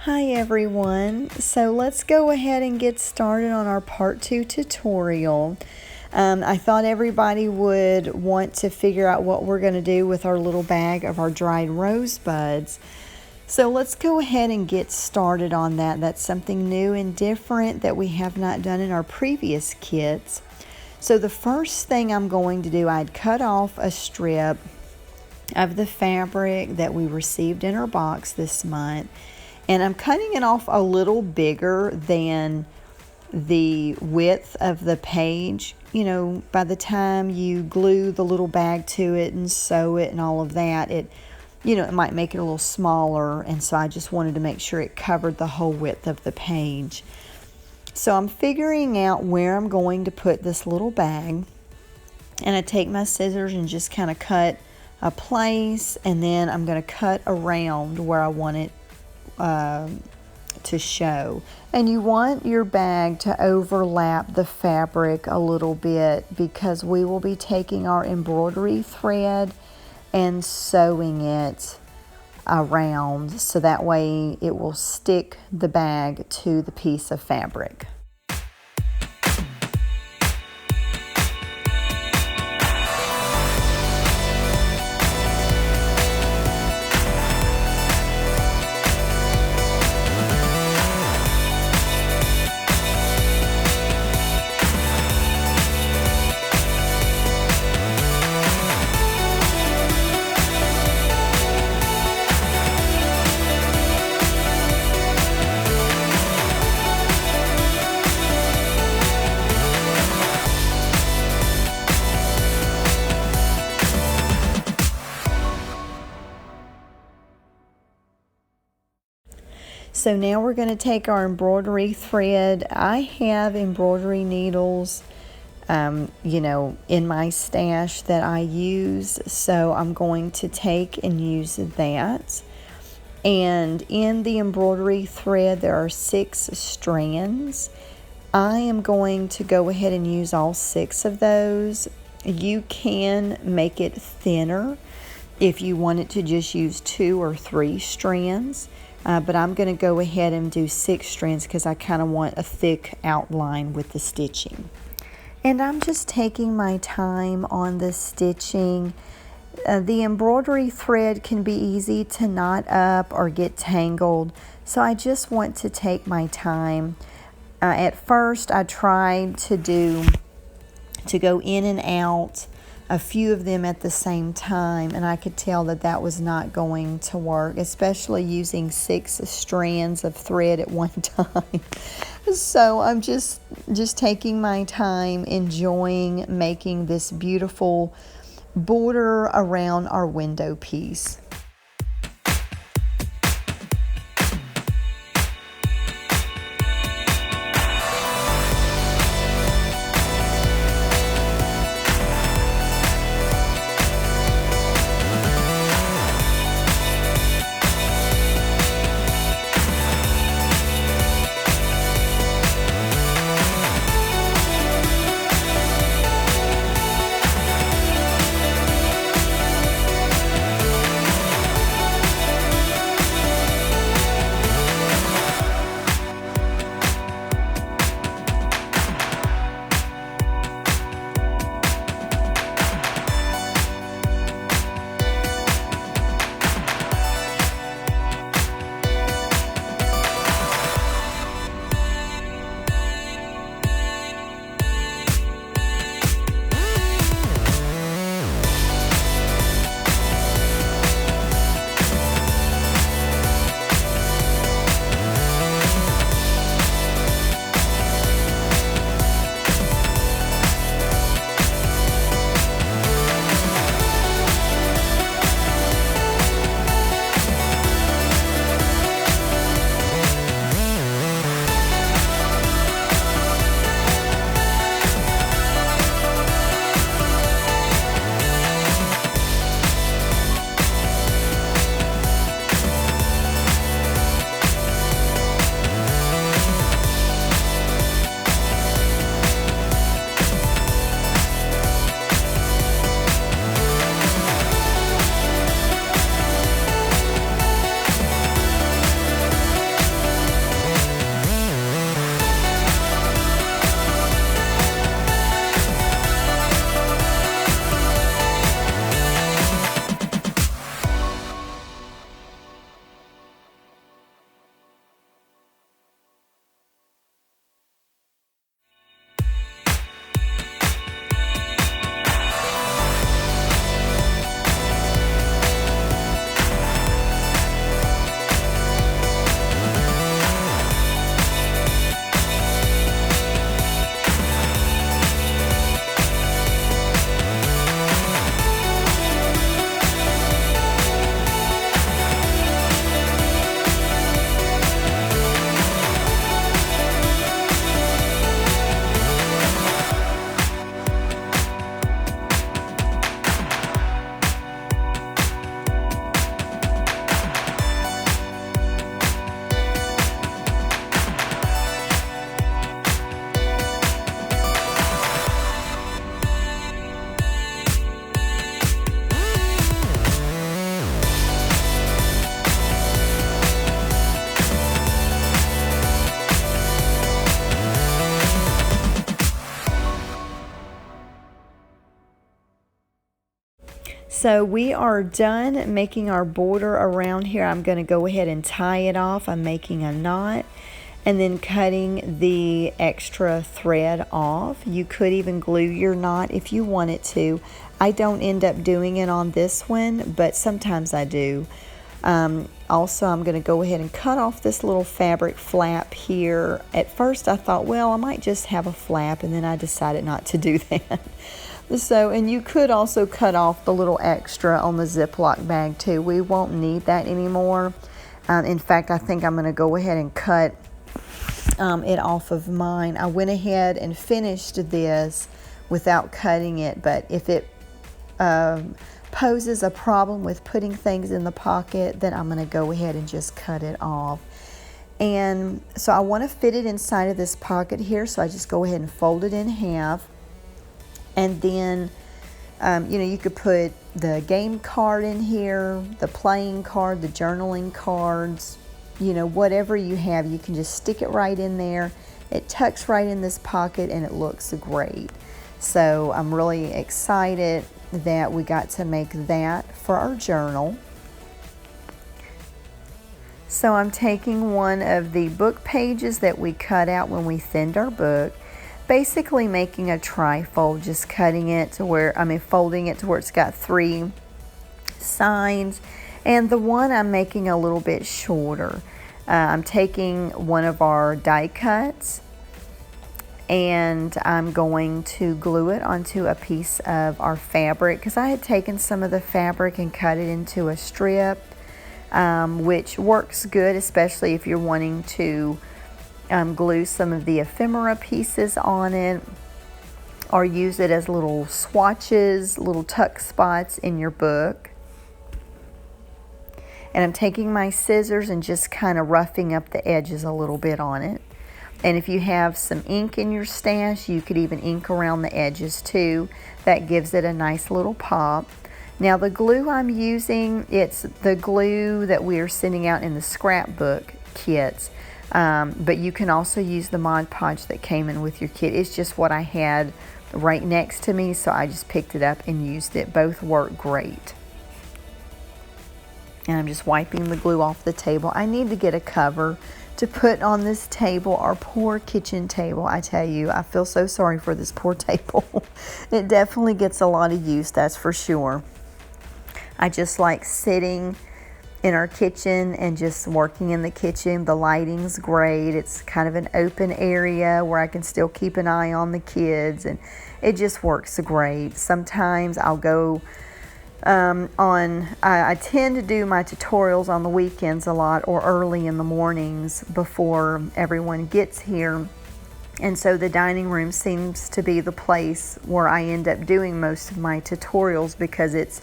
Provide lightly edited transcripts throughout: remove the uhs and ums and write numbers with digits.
Hi everyone. So let's go ahead and get started on our part 2 tutorial. I thought everybody would want to figure out what we're going to do with our little bag of our dried rosebuds. So let's go ahead and get started on that. That's something new and different that we have not done in our previous kits. So the first thing I'm going to do, I'd cut off a strip of the fabric that we received in our box this month. And I'm cutting it off a little bigger than the width of the page. You know, by the time you glue the little bag to it and sew it and all of that, it might make it a little smaller. And so I just wanted to make sure it covered the whole width of the page. So I'm figuring out where I'm going to put this little bag. And I take my scissors and just kind of cut a place. And then I'm going to cut around where I want it to show. And you want your bag to overlap the fabric a little bit because we will be taking our embroidery thread and sewing it around so that way it will stick the bag to the piece of fabric. So now we're going to take our embroidery thread. I have embroidery needles, in my stash that I use. So I'm going to take and use that. And in the embroidery thread, there are 6 strands. I am going to go ahead and use all 6 of those. You can make it thinner if you wanted to just use 2 or 3 strands. But I'm going to go ahead and do 6 strands because I kind of want a thick outline with the stitching. And I'm just taking my time on the stitching. The embroidery thread can be easy to knot up or get tangled, so I just want to take my time. At first I tried to go in and out a few of them at the same time, and I could tell that that was not going to work, especially using 6 strands of thread at one time. So I'm just taking my time, enjoying making this beautiful border around our window piece. So we are done making our border around here. I'm going to go ahead and tie it off. I'm making a knot and then cutting the extra thread off. You could even glue your knot if you wanted to. I don't end up doing it on this one, but sometimes I do. Also, I'm going to go ahead and cut off this little fabric flap here. At first I thought, well, I might just have a flap, and then I decided not to do that. So, and you could also cut off the little extra on the Ziploc bag too. We won't need that anymore. In fact, I think I'm going to go ahead and cut it off of mine. I went ahead and finished this without cutting it, but if it poses a problem with putting things in the pocket, then I'm going to go ahead and just cut it off. And so I want to fit it inside of this pocket here, so I just go ahead and fold it in half. And then, you could put the game card in here, the playing card, the journaling cards, whatever you have, you can just stick it right in there. It tucks right in this pocket and it looks great. So I'm really excited that we got to make that for our journal. So I'm taking one of the book pages that we cut out when we thinned our book, basically making a trifold, just cutting it to where, folding it to where it's got 3 sides. And the one I'm making a little bit shorter. I'm taking one of our die cuts and I'm going to glue it onto a piece of our fabric, because I had taken some of the fabric and cut it into a strip, which works good, especially if you're wanting to glue some of the ephemera pieces on it, or use it as little swatches, little tuck spots in your book. And I'm taking my scissors and just kind of roughing up the edges a little bit on it. And if you have some ink in your stash, you could even ink around the edges too. That gives it a nice little pop. Now the glue I'm using, it's the glue that we are sending out in the scrapbook kits. But you can also use the Mod Podge that came in with your kit. It's just what I had right next to me, so I just picked it up and used it. Both work great. And I'm just wiping the glue off the table. I need to get a cover to put on this table, our poor kitchen table. I tell you, I feel so sorry for this poor table. It definitely gets a lot of use, that's for sure. I just like sitting in our kitchen and just working in the kitchen. The lighting's great. It's kind of an open area where I can still keep an eye on the kids, and it just works great. Sometimes I'll go I tend to do my tutorials on the weekends a lot, or early in the mornings before everyone gets here. And so the dining room seems to be the place where I end up doing most of my tutorials, because it's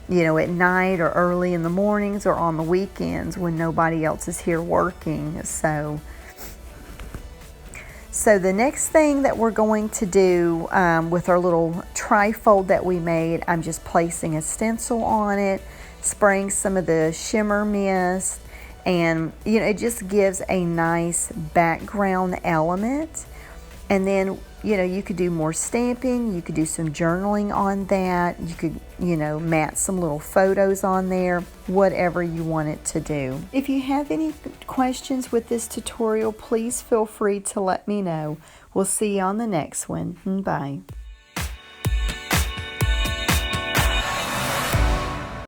at night or early in the mornings or on the weekends when nobody else is here working. So the next thing that we're going to do with our little trifold that we made, I'm just placing a stencil on it, spraying some of the shimmer mist, and it just gives a nice background element. And then you could do more stamping, you could do some journaling on that, you could mat some little photos on there, whatever you want it to do. If you have any questions with this tutorial, please feel free to let me know. We'll see you on the next one. Bye.